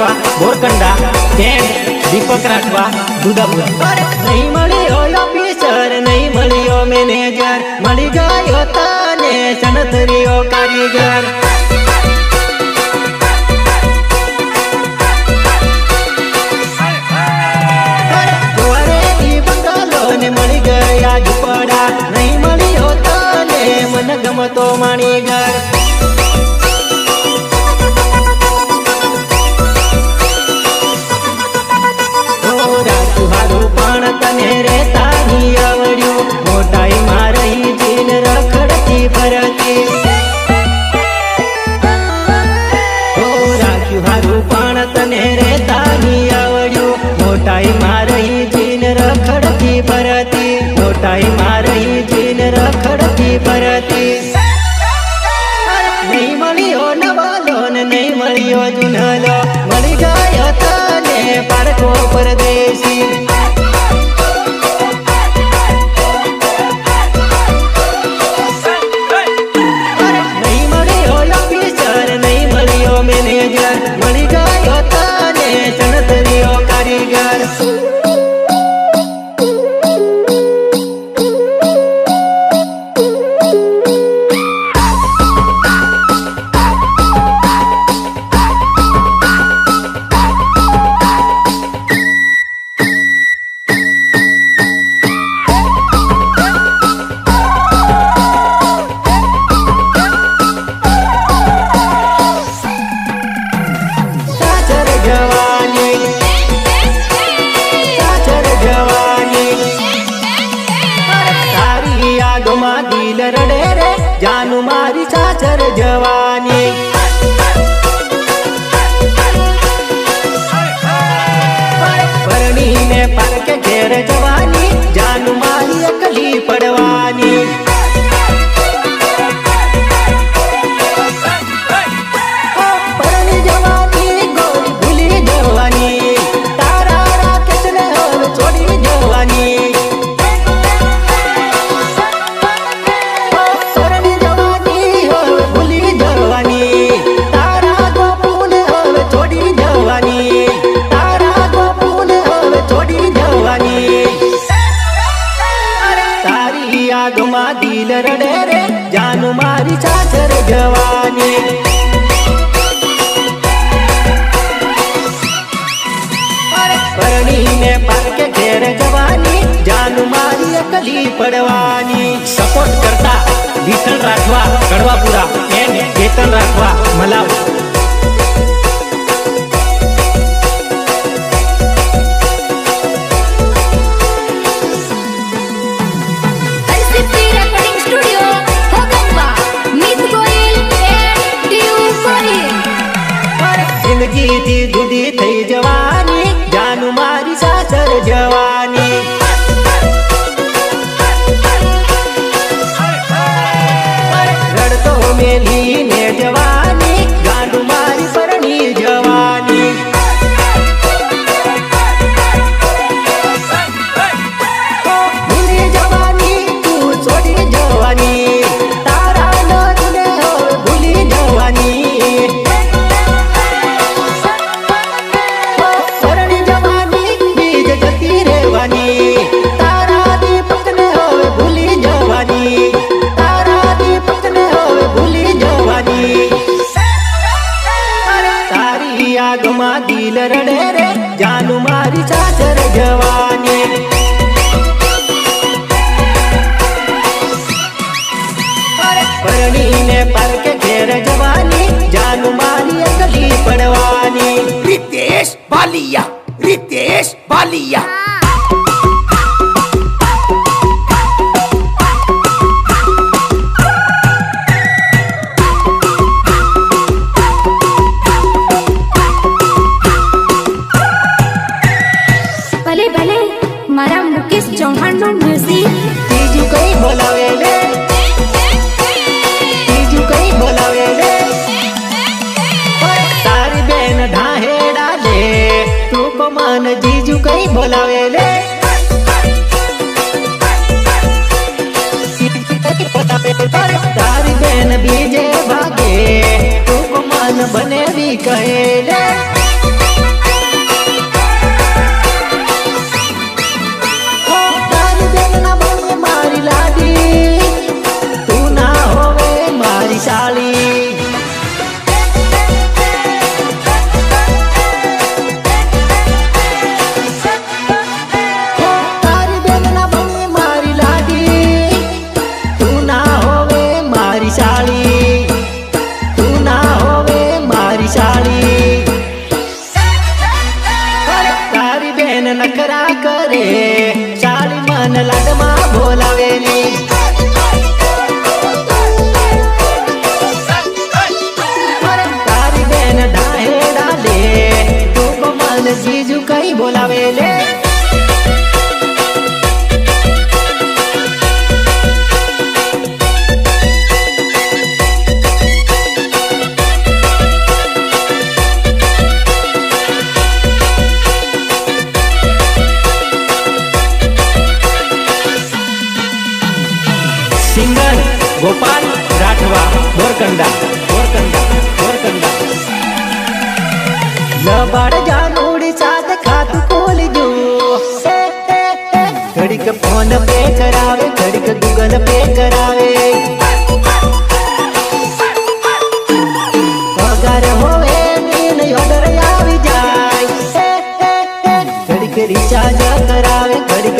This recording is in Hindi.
राठवा बोरकंडा दीपक राठवा दुधापुर। नहीं मळियो ऑफिसर नहीं मळियो मैनेजर मळी गयो तने सनतरियो कारीगर। कुंवरेली बंगालो ने मळी गया झुपड़ा नहीं मळियो तने मन गमतो माणीगर। तने रेता ही आवड्यू मोटाई मारही जीन रखड़ती फरती। ओ राख्यू हारू पण तने रेता ही आवड्यू मोटाई मारही जीन रखड़ती फरती। मोटाई मारही जीन रखड़ती फरती। नहीं मळियो नवालो ने नहीं मळियो जुनलो मळी गयो तने पारको परदेशी। मैनेजर मळी गयो तने सनतरियो कारीगर। दिल रड़े रे जानू मारी चाचर जवानी। परणी ने पर के घेर जवानी जानू मारी अकली पड़वानी। परणी जवानी गोरी भूली जवानी तारा राकेश ने और छोड़ी जवानी। दिल रड़े रे जानू मारी चाचर जवानी। परणी ने पर के घेर जवानी जानू मारी अकली पड़वानी। सपोर्ट करता विठल राठवा कड़वापुरा एंड केतन राठवा मलाव। जिंदगी थी जुदी थई जवानी जानू मारी सासर जवानी। रड़तो मेली ने जवानी जानू मारी परणी जवानी। भूली जवानी तू छोड़ी जवानी तारा न तुने हो भूली जवानी। तारा दीपक ने होवे भूली जवानी। तारा दीपक ने होवे भूली जवानी। तारी याद मा दिल रड़े रे जानू मारी चाचर जवानी। परणी ने पर के घेर जवानी जानू मारी अकली पड़वानी। रितेश बालिया रितेश बालिया। भले भले मारा मुकेश चौहान नो म्यूजिक। तीजू कई बोलावे ले तीजू कई बोलावे ले तारी बेन ढाहे डाले तू को मान जीजू कई बोलावे ले। तारी बेन बीजे भागे तू को मान बने भी कहे ले। જીજુ કઈ બોલાવે લે સિંગર ગોપાલ રાઠવા બોરકંડા બોરકંડા બોરકંડા લબાડ જાનુડી સાથે ખાતું ખોલજો ઘડીક ફોન પે કરાવે ઘડીક ગૂગલ પે કરાવે પગાર હોવે ને ઓર્ડર આવી જાય ઘડીક રિચાર્જ કરાવે ઘડીક